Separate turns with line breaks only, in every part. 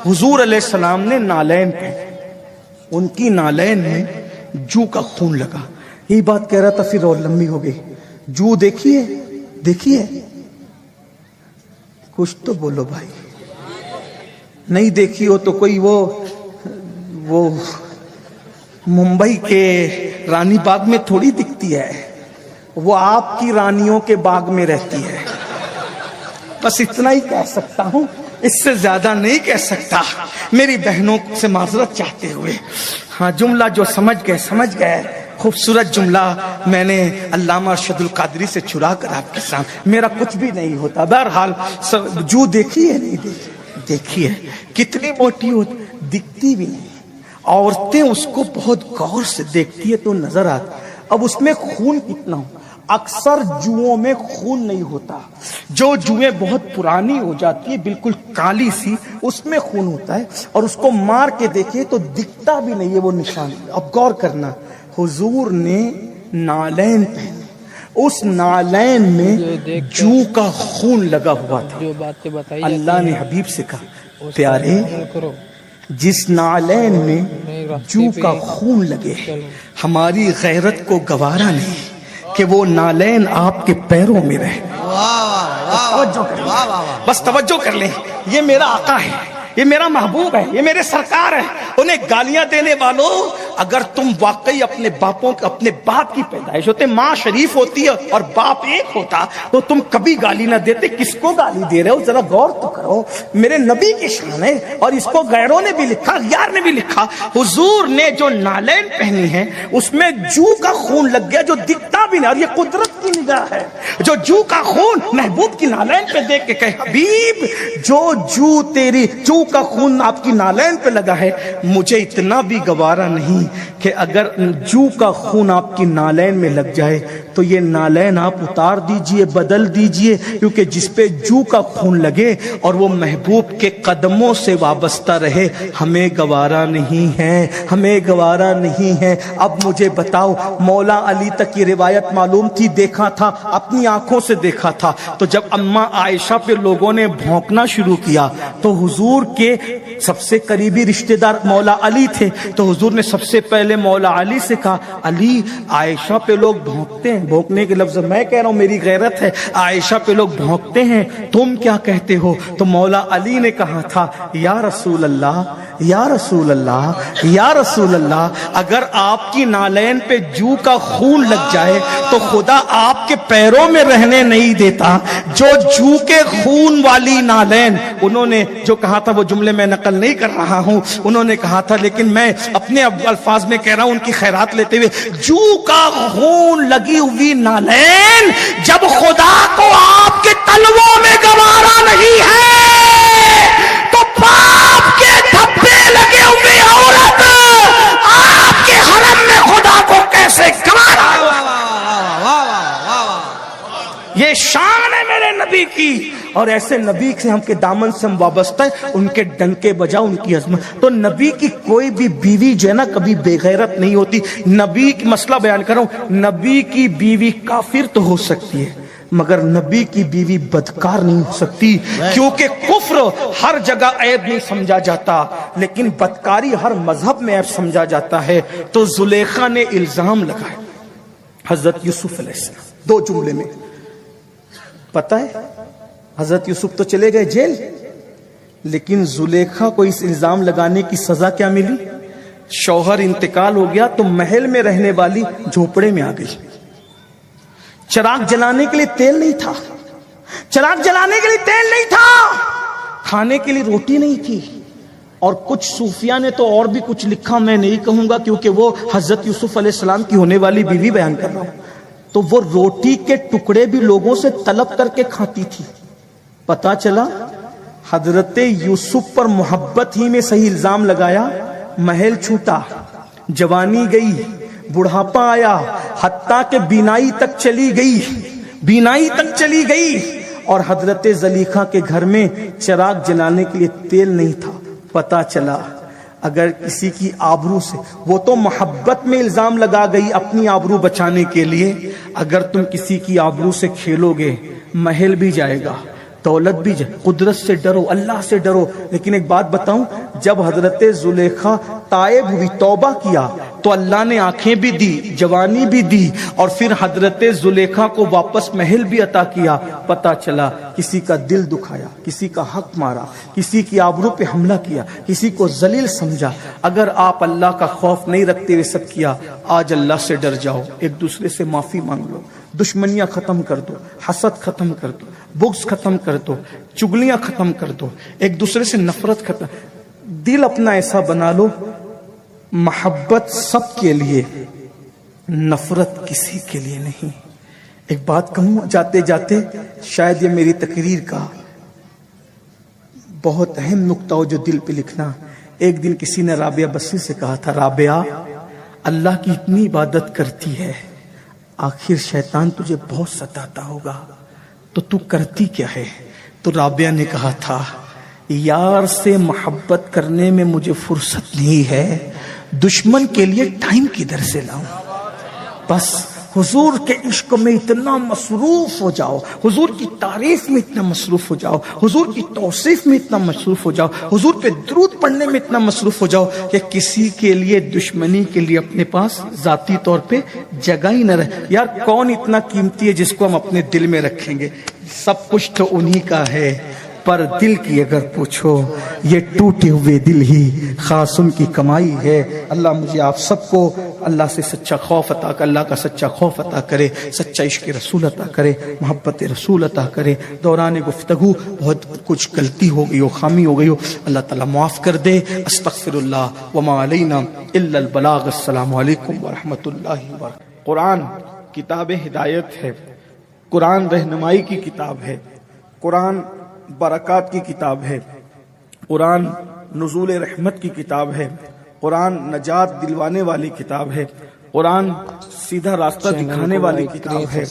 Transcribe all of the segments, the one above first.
حضور علیہ السلام نے نالین پہنے، ان کی نالین میں جو کا خون لگا. یہی بات کہہ رہا تھا، پھر اور لمبی ہو گئی. جو دیکھیے دیکھیے، کچھ تو بولو بھائی. نہیں دیکھی ہو تو کوئی وہ ممبئی کے رانی باغ میں تھوڑی دکھتی ہے، وہ آپ کی رانیوں کے باغ میں رہتی ہے. بس اتنا ہی کہہ سکتا ہوں، اس سے زیادہ نہیں کہہ سکتا میری بہنوں سے معذرت چاہتے ہوئے. ہاں جملہ جو سمجھ گئے. خوبصورت جملہ میں نے علامہ ارشد القادری سے چرا کر آپ کے سامنے، میرا کچھ بھی نہیں ہوتا. بہرحال جو دیکھی ہے نہیں دیکھی ہے، کتنی موٹی ہوتی دکھتی بھی نہیں. عورتیں اس کو بہت غور سے دیکھتی ہے تو نظر آتا. اب اس میں خون کتنا ہو. اکثر جوؤں میں خون نہیں ہوتا، جو جوئیں بہت پرانی ہو جاتی ہے بالکل کالی سی، اس میں خون ہوتا ہے، اور اس کو مار کے دیکھے تو دکھتا بھی نہیں ہے وہ نشان. اب غور کرنا، حضور نے نالین پہنے، اس نالین میں جو کا خون لگا ہوا تھا. اللہ نے حبیب سے کہا، پیارے جس نالین میں جو کا خون لگے، ہماری غیرت کو گوارا نہیں کہ وہ نالین آپ کے پیروں میں رہے. بس توجہ کر لیں، یہ میرا آقا ہے، یہ میرا محبوب ہے، یہ میرے سرکار ہے. انہیں گالیاں دینے والوں، اگر تم واقعی اپنے باپ کی پیدائش ہوتے، ماں شریف ہوتی ہے اور باپ ایک ہوتا، تو تم کبھی گالی نہ دیتے. کس کو گالی دے رہے ہو؟ ذرا غور تو کرو. میرے نبی کی شان ہے، اور اس کو غیروں نے بھی لکھا، غیار نے بھی لکھا. حضور نے جو نالین پہنی ہے اس میں جو کا خون لگ گیا جو دکھتا بھی نہیں. اور یہ قدرت کی نگاہ ہے، جو کا خون محبوب کی نالین پہ دیکھ کے کہے، حبیب جو کا خون آپ کی نالین پہ لگا ہے، مجھے اتنا بھی گوارا نہیں کہ اگر جو کا خون آپ کی نالین میں لگ جائے تو یہ نالین آپ اتار دیجئے، بدل دیجئے، کیونکہ جس پہ جو کا خون لگے اور وہ محبوب کے قدموں سے وابستہ رہے، ہمیں گوارا نہیں ہے، ہمیں گوارا نہیں ہے. اب مجھے بتاؤ، مولا علی تک کی روایت معلوم تھی، دیکھا تھا، اپنی آنکھوں سے دیکھا تھا. تو جب اماں عائشہ پہ لوگوں نے بھونکنا شروع کیا تو حضور کے سب سے قریبی رشتہ دار مولا علی تھے، تو حضور نے سب سے پہلے مولا علی سے کہا، علی عائشہ پہ لوگ بھونکتے ہیں. بھونکنے کے لفظ میں کہہ رہا ہوں، میری غیرت ہے. عائشہ پہ لوگ بھونکتے ہیں، تم کیا کہتے ہو؟ تو مولا علی نے کہا تھا، یا رسول اللہ، یا رسول اللہ، یا رسول اللہ، اگر آپ کی نالین پہ جو کا خون لگ جائے تو خدا آپ کے پیروں میں رہنے نہیں دیتا. جو کے خون والی نالین، انہوں نے جو کہا تھا وہ جملے میں نقل نہیں کر رہا ہوں، انہوں نے کہا تھا، لیکن میں اپنے الفاظ میں کہہ رہا ہوں، ان کی خیرات لیتے ہوئے، جو کا خون لگی ہوئی نالین جب خدا کو آپ کے تلووں میں گوارا نہیں ہے تو باپ کے دھبے لگے ہوئے عورت آپ کے حرم میں خدا کو کیسے گوارا؟ یہ شان ہے میرے نبی کی، اور ایسے نبی سے ہم کے دامن سے ہم وابستہ ہیں، ان کے ڈنکے بجا، ان کی عظمت. تو نبی کی کوئی بھی بیوی جو ہے نا کبھی بے غیرت نہیں ہوتی. نبی کی مسئلہ بیان کر رہا ہوں، نبی کی بیوی کافر تو ہو سکتی ہے مگر نبی کی بیوی بدکار نہیں ہو سکتی، کیونکہ کفر ہر جگہ عیب نہیں سمجھا جاتا، لیکن بدکاری ہر مذہب میں عیب سمجھا جاتا ہے. تو زلیخا نے الزام لگایا حضرت یوسف علیہ السلام، 2 جملے میں. پتہ ہے حضرت یوسف تو چلے گئے جیل، لیکن زلیخا کو اس الزام لگانے کی سزا کیا ملی؟ شوہر انتقال ہو گیا تو محل میں رہنے والی جھوپڑے میں آ گئی. چراغ جلانے کے لیے تیل نہیں تھا، چراغ جلانے کے لیے تیل نہیں تھا، کھانے کے لیے روٹی نہیں تھی. اور کچھ صوفیاء نے تو اور بھی کچھ لکھا، میں نہیں کہوں گا کیونکہ وہ حضرت یوسف علیہ السلام کی ہونے والی بیوی بیان کر رہا ہوں. تو وہ روٹی کے ٹکڑے بھی لوگوں سے طلب کر کے کھاتی تھی. پتا چلا حضرت یوسف پر محبت ہی میں صحیح الزام لگایا، محل چھوٹا، جوانی گئی، بڑھاپا آیا، حتیٰ کہ بینائی تک چلی گئی. اور حضرت زلیخا کے گھر میں چراغ جلانے کے لیے تیل نہیں تھا. پتا چلا اگر کسی کی آبرو سے، وہ تو محبت میں الزام لگا گئی اپنی آبرو بچانے کے لیے، اگر تم کسی کی آبرو سے کھیلو گے محل بھی جائے گا، دولت بھی جائے. قدرت سے ڈرو، اللہ سے ڈرو. لیکن ایک بات بتاؤں، جب حضرت زلیخا تائب ہوئی، توبہ کیا، تو اللہ نے آنکھیں بھی دی، جوانی بھی دی، اور پھر حضرت زلیخا کو واپس محل بھی عطا کیا۔ پتہ چلا کسی کا دل دکھایا، کسی کا حق مارا، کسی کی آبرو پہ حملہ کیا، کسی کو ذلیل سمجھا، اگر آپ اللہ کا خوف نہیں رکھتے ہوئے سب کیا، آج اللہ سے ڈر جاؤ، ایک دوسرے سے معافی مانگ لو، دشمنیاں ختم کر دو، حسد ختم کر دو، بغض ختم کر دو، چگلیاں ختم کر دو، ایک دوسرے سے نفرت ختم، دل اپنا ایسا بنا لو محبت سب کے لیے، نفرت کسی کے لیے نہیں۔ ایک بات کہوں جاتے جاتے، شاید یہ میری تقریر کا بہت اہم نقطہ ہو جو دل پہ لکھنا۔ ایک دن کسی نے رابعہ بصری سے کہا تھا، رابعہ اللہ کی اتنی عبادت کرتی ہے، آخر شیطان تجھے بہت ستاتا ہوگا، تو کرتی کیا ہے؟ تو رابعہ نے کہا تھا، یار سے محبت کرنے میں مجھے فرصت نہیں ہے، دشمن کے لیے ٹائم کدھر سے لاؤں؟ بس حضور کے عشق میں اتنا مصروف ہو جاؤ، حضور کی تعریف میں اتنا مصروف ہو جاؤ، حضور کی توصیف میں اتنا مصروف ہو جاؤ، حضور پہ درود پڑھنے میں اتنا مصروف ہو جاؤ کہ کسی کے لیے دشمنی کے لیے اپنے پاس ذاتی طور پہ جگہ ہی نہ رہے۔ یار کون اتنا قیمتی ہے جس کو ہم اپنے دل میں رکھیں گے؟ سب کچھ تو انہی کا ہے، پر دل کی اگر پوچھو، یہ ٹوٹے ہوئے دل ہی خاص ان کی کمائی ہے۔ اللہ مجھے آپ سب کو اللہ سے سچا خوف عطا کرے، اللہ کا سچا خوف عطا کرے، سچا عشق رسول عطا کرے، محبت رسول عطا کرے۔ دوران گفتگو بہت کچھ غلطی ہو گئی ہو، خامی ہو گئی ہو، اللہ تعالیٰ معاف کر دے۔ استغفر اللہ وما علینا الا البلاغ۔ السلام علیکم ورحمۃ اللہ وبرکاتہ۔ قرآن کتاب ہدایت ہے، قرآن رہنمائی کی کتاب ہے، قرآن برکات کی کتاب ہے، قرآن نزول رحمت کی کتاب ہے، قرآن نجات دلوانے والی کتاب ہے، قرآن سیدھا راستہ دکھانے والی کتاب ہے۔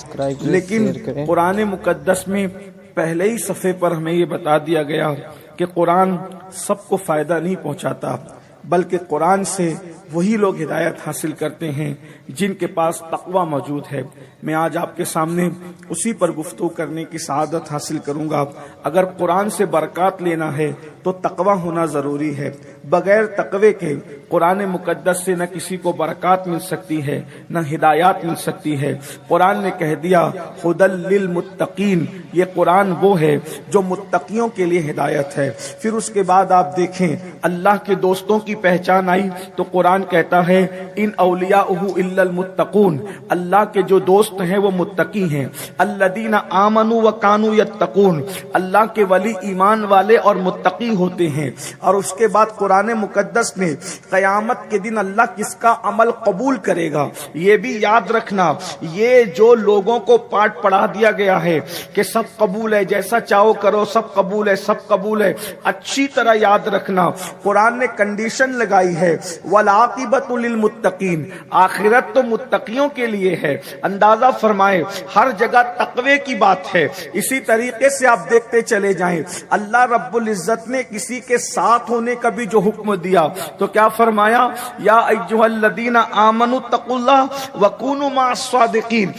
لیکن قرآن مقدس میں پہلے ہی صفحے پر ہمیں یہ بتا دیا گیا کہ قرآن سب کو فائدہ نہیں پہنچاتا، بلکہ قرآن سے وہی لوگ ہدایت حاصل کرتے ہیں جن کے پاس تقوی موجود ہے۔ میں آج آپ کے سامنے اسی پر گفتگو کرنے کی سعادت حاصل کروں گا۔ اگر قرآن سے برکات لینا ہے تو تقوی ہونا ضروری ہے، بغیر تقوی کے قرآن مقدس سے نہ کسی کو برکات مل سکتی ہے، نہ ہدایات مل سکتی ہے۔ قرآن نے کہہ دیا ھدی للمتقین، یہ قرآن وہ ہے جو متقیوں کے لیے ہدایت ہے۔ پھر اس کے بعد آپ دیکھیں اللہ کے دوستوں کی پہچان آئی تو قرآن کہتا ہے ان اولیاءہ الا المتقون، اللہ کے جو دوست ہیں وہ متقی ہیں۔ الذین آمنوا وکانوا یتقون، اللہ کے ولی ایمان والے اور متقی ہوتے ہیں۔ اور اس کے بعد قرآن مقدس نے قیامت کے دن اللہ کس کا عمل قبول کرے گا یہ بھی یاد رکھنا۔ یہ جو لوگوں کو پاٹ پڑھا دیا گیا ہے کہ سب قبول ہے، جیسا چاہو کرو، سب قبول ہے، سب قبول ہے، اچھی طرح یاد رکھنا۔ قرآن نے کنڈیشن لگائی ہے والعاقبۃ للمتقین، آخرت تو متقیوں کے لیے ہے۔ اندازہ فرمائے ہر جگہ تقوی کی بات ہے۔ اسی طریقے سے آپ دیکھتے چلے جائیں، اللہ رب العزت نے کسی کے ساتھ ہونے کا بھی جو حکم دیا تو کیا فرمایا؟ یا ایھا الذین آمنوا اتقوا اللہ وکونوا مع الصادقین۔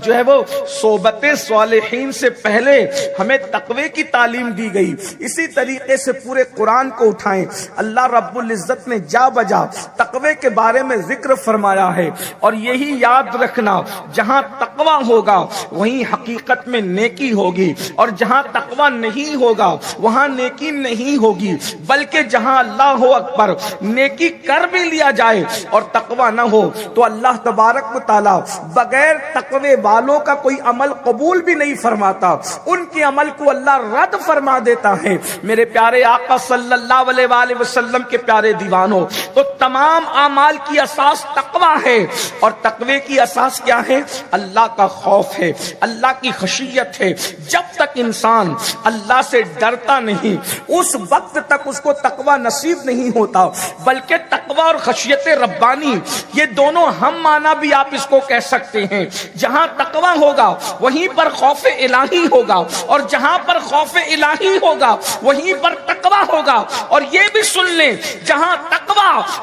جو ہے وہ صحبت صالحین سے پہلے ہمیں تقوی کی تعلیم دی گئی۔ اسی طریقے سے پورے قرآن کو اٹھائیں، اللہ رب العزت نے جا بجا تقوی کے بارے میں ذکر فرمایا ہے۔ اور یہی یاد رکھنا، جہاں تقوی ہوگا وہیں حقیقت میں نیکی ہوگی، اور جہاں تقوی نہیں ہوگا وہاں نیکی نہیں ہوگی، بلکہ جہاں اللہ اکبر نیکی کر بھی لیا جائے اور تقوی نہ ہو تو اللہ تبارک و تعالی بغیر تقوی والوں کا کوئی عمل قبول بھی نہیں فرماتا، ان کے عمل کو اللہ رد فرما دیتا ہے۔ میرے پیارے آقا صلی اللہ علیہ وآلہ وسلم کے پیارے دیوانوں، تو تمام اعمال کی اساس تقوی ہے، اور تقوی کی اساس کیا ہے؟ اللہ کا خوف ہے، اللہ کی خشیت ہے۔ جب تک انسان اللہ سے ڈرتا نہیں اس وقت تک اس کو تقوی نصیب نہیں ہوتا، بلکہ تقوی اور خشیت ربانی یہ دونوں ہم معنی بھی آپ اس کو کہہ سکتے ہیں۔ جہاں تقوی ہوگا وہیں پر خوف الہی ہوگا، اور جہاں پر خوف الہی ہوگا وہیں پر تقوی ہوگا، اور یہ بھی سن لیں جہاں تقوی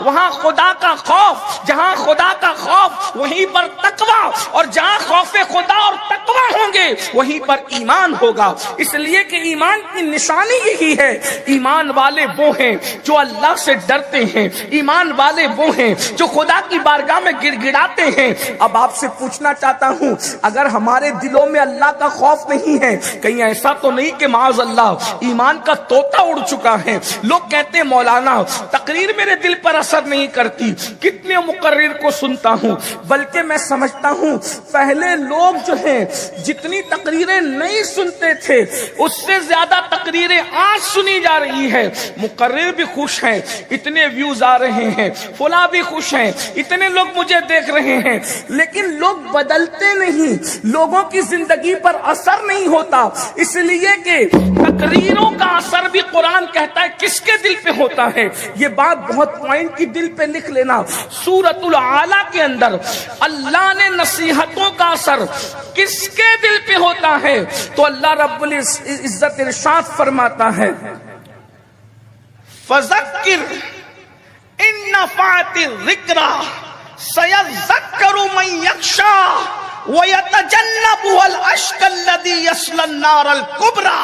وہاں خدا کا خوف، جہاں خدا کا خوف وہیں پر تقوی، اور جہاں خوف خدا اور تقوی ہوں گے وہیں پر ایمان ہوگا۔ اس لیے کہ ایمان کی نشانی یہی ہے، ایمان والے وہ ہیں جو اللہ سے ڈرتے ہیں، ایمان والے وہ ہیں جو خدا کی بارگاہ میں گڑ گڑاتے ہیں۔ اب آپ سے پوچھنا چاہتا ہوں، اگر ہمارے دلوں میں اللہ کا خوف نہیں ہے، کہیں ایسا تو نہیں کہ معاذ اللہ ایمان کا طوطا اڑ چکا ہے؟ لوگ کہتے ہیں مولانا تقریر میرے دل پر اثر نہیں کرتی، کتنے مقرر کو سنتا ہوں، بلکہ میں سمجھتا ہوں پہلے لوگ جو ہیں جتنی تقریریں نہیں سنتے تھے اس سے زیادہ تقریریں آج سنی جا رہی ہے۔ مقرر بھی خوش ہیں، اتنے ویوز آ رہے ہیں، فلاں بھی خوش ہیں، اتنے لوگ مجھے دیکھ رہے ہیں، لیکن لوگ بدلتے نہیں، لوگوں کی زندگی پر اثر نہیں ہوتا، اس لیے کہ تقریروں کا اثر بھی قرآن کہتا ہے کس کے دل پہ ہوتا ہے۔ یہ بات بہت پوائنٹ کی دل پہ لکھ لینا، سورۃ الاعلیٰ کے اندر اللہ نے نصیحتوں کا اثر کس کے دل پہ ہوتا ہے تو اللہ رب العزت ارشاد فرماتا ہے فذکر ان نفعت الذکری سیذکر من یخشی ویتجنبها الاشقی الذی یصلی النار الکبری۔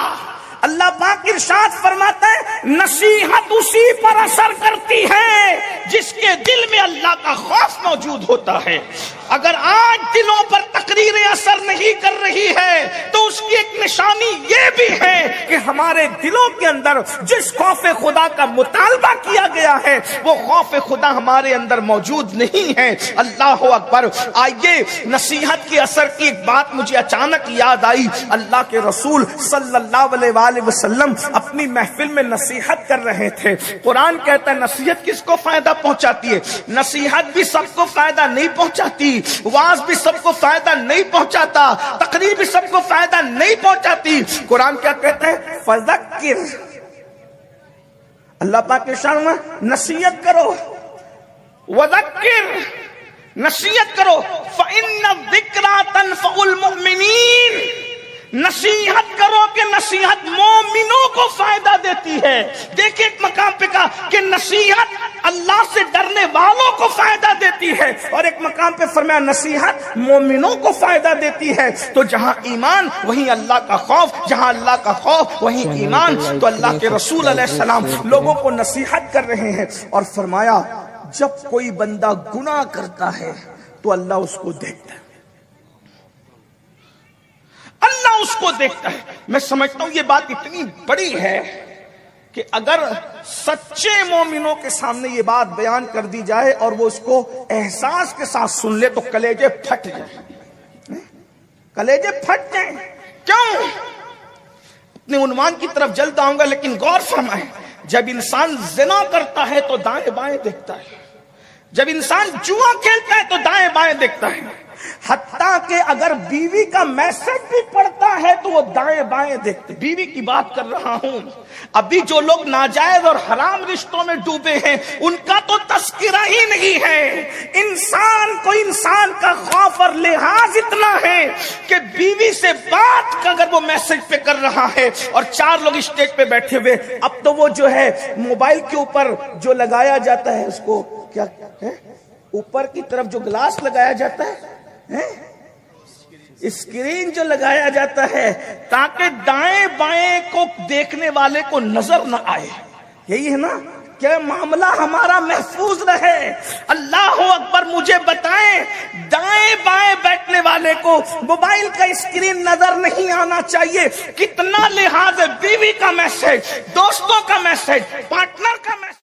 اللہ پاک ارشاد فرماتا ہے نصیحت اسی پر اثر کرتی ہے جس کے دل میں اللہ کا خوف موجود ہوتا ہے۔ اگر آج دلوں پر تقریریں اثر نہیں کر رہی ہے تو اس کی ایک نشانی یہ بھی ہے کہ ہمارے دلوں کے اندر جس خوف خدا کا مطالبہ کیا گیا ہے وہ خوف خدا ہمارے اندر موجود نہیں ہے۔ اللہ اکبر۔ آئیے نصیحت کے اثر کی ایک بات مجھے اچانک یاد آئی۔ اللہ کے رسول صلی اللہ علیہ وآلہ وسلم اپنی محفل میں نصیحت کر رہے تھے۔ قرآن کہتا ہے نصیحت کس کو فائدہ پہنچاتی ہے؟ نصیحت بھی سب کو فائدہ نہیں پہنچاتی، واز بھی سب کو فائدہ نہیں پہنچاتا، تقریر بھی سب کو فائدہ نہیں پہنچاتی۔ قرآن کیا کہتا ہے؟ فذکر۔ اللہ پاک کے شان میں نصیحت کرو، وذکر، نصیحت کرو، فإن الذکریٰ تنفع المؤمنین۔ نصیحت کرو کہ نصیحت مومنوں کو فائدہ دیتی ہے۔ دیکھیں ایک مقام پہ کہا کہ نصیحت اللہ سے ڈرنے والوں کو فائدہ دیتی ہے، اور ایک مقام پہ فرمایا نصیحت مومنوں کو فائدہ دیتی ہے۔ تو جہاں ایمان وہیں اللہ کا خوف، جہاں اللہ کا خوف وہیں ایمان۔ تو اللہ کے رسول علیہ السلام لوگوں کو نصیحت کر رہے ہیں اور فرمایا جب کوئی بندہ گناہ کرتا ہے تو اللہ اس کو دیکھتا ہے، اللہ اس کو دیکھتا ہے۔ میں سمجھتا ہوں یہ بات اتنی بڑی ہے کہ اگر سچے مومنوں کے سامنے یہ بات بیان کر دی جائے اور وہ اس کو احساس کے ساتھ سن لے تو کلیجے پھٹ جائیں، کلیجے پھٹ جائیں۔ کیوں؟ اپنے عنوان کی طرف جلد آؤں گا لیکن غور فرمائیں، جب انسان زنا کرتا ہے تو دائیں بائیں دیکھتا ہے، جب انسان جوا کھیلتا ہے تو دائیں بائیں دیکھتا ہے، حتیٰ کہ اگر بیوی کا میسج بھی پڑتا ہے تو وہ دائیں بائیں دیکھتے۔ بیوی کی بات کر رہا ہوں، ابھی جو لوگ ناجائز اور حرام رشتوں میں ڈوبے ہیں ان کا تو تذکرہ ہی نہیں ہے۔ انسان کو انسان کا خوف اور لحاظ اتنا ہے کہ بیوی سے بات اگر وہ میسج پہ کر رہا ہے اور چار لوگ اسٹیج پہ بیٹھے ہوئے، اب تو وہ جو ہے موبائل کے اوپر جو لگایا جاتا ہے اس کو کیا ہے، اوپر کی طرف جو گلاس لگایا جاتا ہے، اسکرین جو لگایا جاتا ہے تاکہ دائیں بائیں کو دیکھنے والے کو نظر نہ آئے۔ یہی ہے نا کہ معاملہ ہمارا محفوظ رہے۔ اللہ اکبر۔ مجھے بتائیں دائیں بائیں بیٹھنے والے کو موبائل کا اسکرین نظر نہیں آنا چاہیے، کتنا لحاظ ہے۔ بیوی کا میسج، دوستوں کا میسج، پارٹنر کا میسج۔